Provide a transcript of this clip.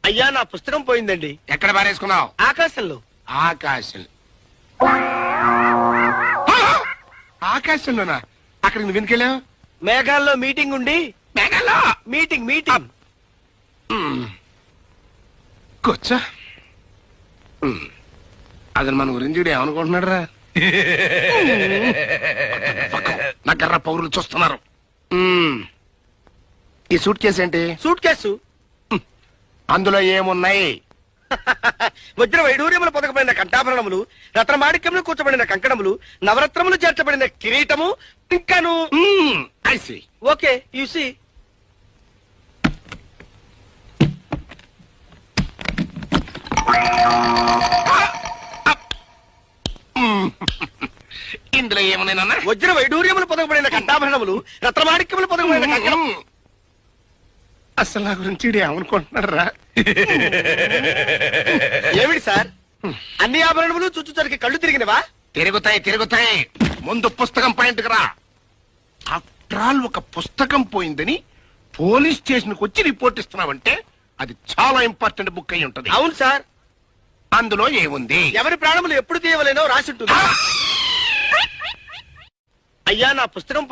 అయ్యా నా పుస్తకం పోయిందండి. ఎక్కడ పారేసుకున్నావు? ఆకాశంలో. ఆకాశం. ఆకాశంలోనా? అక్కడికి నువ్వు వెనుకెళ్ళావు? మేఘాల్లో మీటింగ్ ఉండి. మేఘాల్లో మీటింగ్ మీటింగ్. కూర్చో. అతను మన గురించి ఏమనుకుంటున్నాడు రా? నా గర్ర పౌరులు చూస్తున్నారు. ఈ సూట్ కేసు ఏంటి? Suit case. అందులో ఏమున్నాయి? వజ్ర వైడూర్యములు పొదకబడిన కంఠాభరణములు, రత్నమాణిక్యములు కూర్చబడిన కంకణములు, నవరత్నములు చేర్చబడిన కిరీటము, ఇంకాను. I see. Okay you see. ఇందులో ఏమున్నాయి? వజ్ర వైడూర్యములు పొదకబడిన కంఠాభరణములు, రత్నమాణిక్యములు పొదకబడిన కంకణం. అసలు నా గురించి ఏమనుకుంటున్నాడు రా? ఏమిటి సార్, అన్ని ఆభరణములు చుచ్చుచరికి కళ్ళు తిరిగినవా? తిరుగుతాయి. ముందు పుస్తకం పాయింట్కి రా. ఆఫ్టర్ ఆల్ ఒక పుస్తకం పోయిందని పోలీస్ స్టేషన్ కు వచ్చి రిపోర్ట్ ఇస్తున్నావంటే అది చాలా ఇంపార్టెంట్ బుక్ అయి ఉంటది. అవును సార్. అందులో ఏముంది? ఎవరి ప్రాణములు ఎప్పుడు తీయవలేనో రాసి ఉంటుంది. అయ్యా నా పుస్తకం